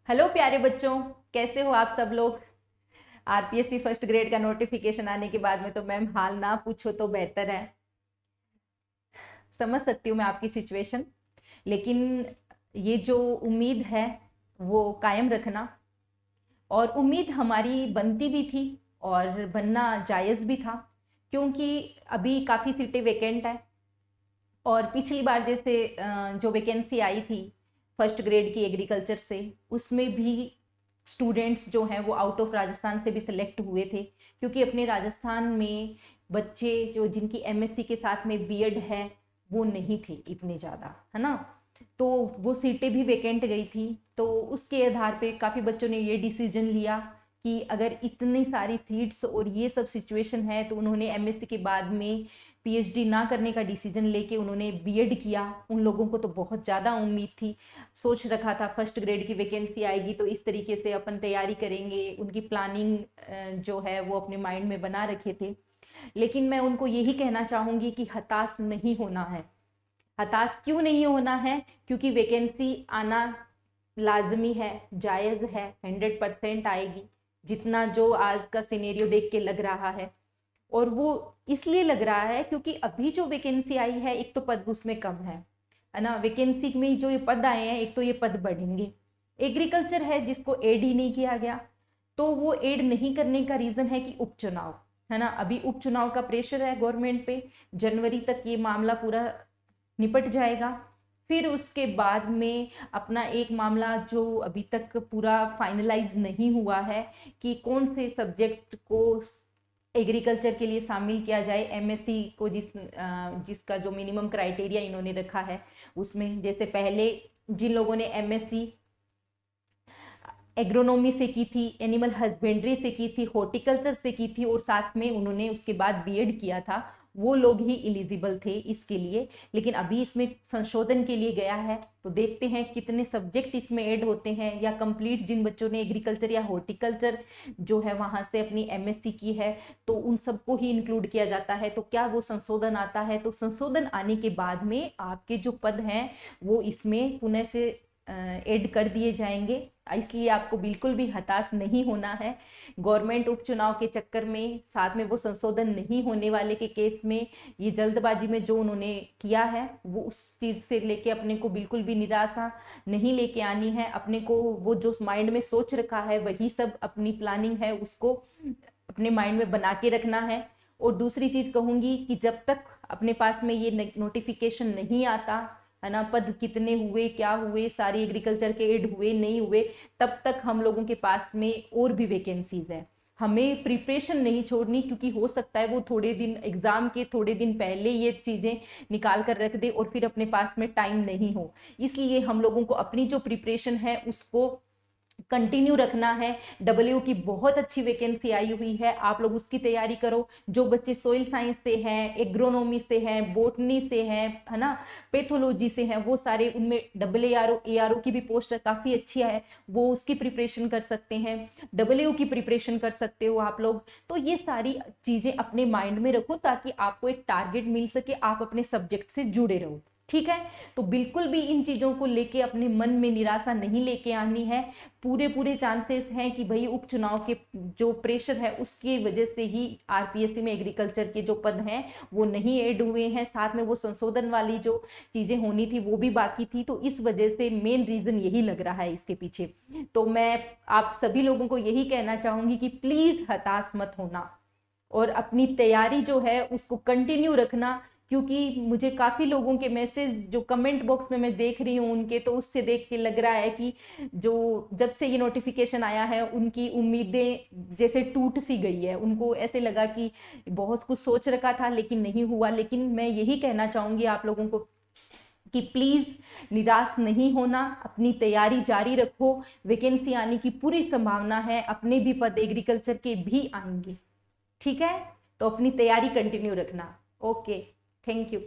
Hello प्यारे बच्चों, कैसे हो आप सब लोग। आरपीएससी फर्स्ट ग्रेड का नोटिफिकेशन आने के बाद में तो मैम हाल ना पूछो तो बेहतर है। समझ सकती हूँ मैं आपकी सिचुएशन, लेकिन ये जो उम्मीद है वो कायम रखना। और उम्मीद हमारी बनती भी थी और बनना जायज़ भी था, क्योंकि अभी काफ़ी सीटें वैकेंट है। और पिछली बार जैसे जो वैकेंसी आई थी फर्स्ट ग्रेड की एग्रीकल्चर से, उसमें भी स्टूडेंट्स जो हैं वो आउट ऑफ राजस्थान से भी सिलेक्ट हुए थे, क्योंकि अपने राजस्थान में बच्चे जो जिनकी एमएससी के साथ में बीएड है वो नहीं थे इतने ज़्यादा, है ना। तो वो सीटें भी वैकेंट गई थी। तो उसके आधार पे काफ़ी बच्चों ने ये डिसीजन लिया कि अगर इतनी सारी सीट्स और ये सब सिचुएशन है तो उन्होंने एमएससी के बाद में पीएचडी ना करने का डिसीजन लेके उन्होंने बीएड किया। उन लोगों को तो बहुत ज़्यादा उम्मीद थी, सोच रखा था फर्स्ट ग्रेड की वैकेंसी आएगी तो इस तरीके से अपन तैयारी करेंगे, उनकी प्लानिंग जो है वो अपने माइंड में बना रखे थे। लेकिन मैं उनको यही कहना चाहूँगी कि हताश नहीं होना है। हताश क्यों नहीं होना है? क्योंकि वैकेंसी आना लाजमी है, जायज़ है, 100% आएगी, जितना जो आज का सिनेरियो देख के लग रहा है। और वो इसलिए लग रहा है क्योंकि अभी जो वैकेंसी आई है, एक तो पद उसमें कम है ना। वैकेंसी में जो ये पद आए हैं, एक तो ये पद बढ़ेंगे। एग्रीकल्चर है जिसको एड ही नहीं किया गया, तो वो एड नहीं करने का रीजन है कि उपचुनाव, है ना। अभी उपचुनाव का प्रेशर है गवर्नमेंट पे, जनवरी तक ये मामला पूरा निपट जाएगा। फिर उसके बाद में अपना एक मामला जो अभी तक पूरा फाइनलाइज नहीं हुआ है कि कौन से सब्जेक्ट को एग्रीकल्चर के लिए शामिल किया जाए एमएससी को, जिसका जो मिनिमम क्राइटेरिया इन्होंने रखा है उसमें। जैसे पहले जिन लोगों ने एमएससी एग्रोनॉमी से की थी, एनिमल हस्बेंड्री से की थी, हॉर्टिकल्चर से की थी और साथ में उन्होंने उसके बाद बीएड किया था, वो लोग ही एलिजिबल थे इसके लिए। लेकिन अभी इसमें संशोधन के लिए गया है, तो देखते हैं कितने सब्जेक्ट इसमें ऐड होते हैं, या कंप्लीट जिन बच्चों ने एग्रीकल्चर या हॉर्टिकल्चर जो है वहां से अपनी एमएससी की है तो उन सबको ही इंक्लूड किया जाता है। तो क्या वो संशोधन आता है, तो संशोधन आने के बाद में आपके जो पद हैं वो इसमें पुनः से ऐड कर दिए जाएंगे। इसलिए आपको बिल्कुल भी हताश नहीं होना है। गवर्नमेंट उपचुनाव के चक्कर में, साथ में वो संशोधन नहीं होने वाले के केस में, ये जल्दबाजी में जो उन्होंने किया है वो उस चीज से लेके अपने को बिल्कुल भी निराशा नहीं लेके आनी है। अपने को वो जो माइंड में सोच रखा है वही सब अपनी प्लानिंग है उसको अपने माइंड में बना के रखना है। और दूसरी चीज कहूंगी कि जब तक अपने पास में ये नोटिफिकेशन नहीं आता, है ना, पद कितने हुए, क्या हुए, सारी एग्रीकल्चर के एड हुए नहीं हुए, तब तक हम लोगों के पास में और भी वैकेंसीज है। हमें प्रिपरेशन नहीं छोड़नी, क्योंकि हो सकता है वो थोड़े दिन एग्जाम के थोड़े दिन पहले ये चीजें निकाल कर रख दे और फिर अपने पास में टाइम नहीं हो। इसलिए हम लोगों को अपनी जो प्रिपरेशन है उसको कंटिन्यू रखना है। डब्ल्यू की बहुत अच्छी वैकेंसी आई हुई है, आप लोग उसकी तैयारी करो। जो बच्चे सोइल साइंस से हैं, एग्रोनॉमी से हैं, बोटनी से हैं, है ना, पैथोलॉजी से हैं, वो सारे उनमें AARO ARO की भी पोस्ट काफी अच्छी है, वो उसकी प्रिपरेशन कर सकते हैं। डब्ल्यू की प्रिपरेशन कर सकते हो आप लोग। तो ये सारी चीजें अपने माइंड में रखो ताकि आपको एक टारगेट मिल सके, आप अपने सब्जेक्ट से जुड़े रहो। ठीक है, तो बिल्कुल भी इन चीजों को लेके अपने मन में निराशा नहीं लेके आनी है। पूरे पूरे चांसेस हैं कि भाई उपचुनाव के जो प्रेशर है उसकी वजह से ही आरपीएससी में एग्रीकल्चर के जो पद हैं वो नहीं ऐड हुए हैं, साथ में वो संशोधन वाली जो चीजें होनी थी वो भी बाकी थी। तो इस वजह से मेन रीजन यही लग रहा है इसके पीछे। तो मैं आप सभी लोगों को यही कहना चाहूंगी कि प्लीज हताश मत होना और अपनी तैयारी जो है उसको कंटिन्यू रखना। क्योंकि मुझे काफी लोगों के मैसेज जो कमेंट बॉक्स में मैं देख रही हूँ उनके, तो उससे देख के लग रहा है कि जो जब से ये नोटिफिकेशन आया है उनकी उम्मीदें जैसे टूट सी गई है। उनको ऐसे लगा कि बहुत कुछ सोच रखा था लेकिन नहीं हुआ। लेकिन मैं यही कहना चाहूंगी आप लोगों को कि प्लीज निराश नहीं होना, अपनी तैयारी जारी रखो। वैकेंसी आने की पूरी संभावना है, अपने भी पद एग्रीकल्चर के भी आएंगे। ठीक है, तो अपनी तैयारी कंटिन्यू रखना। Okay, thank you.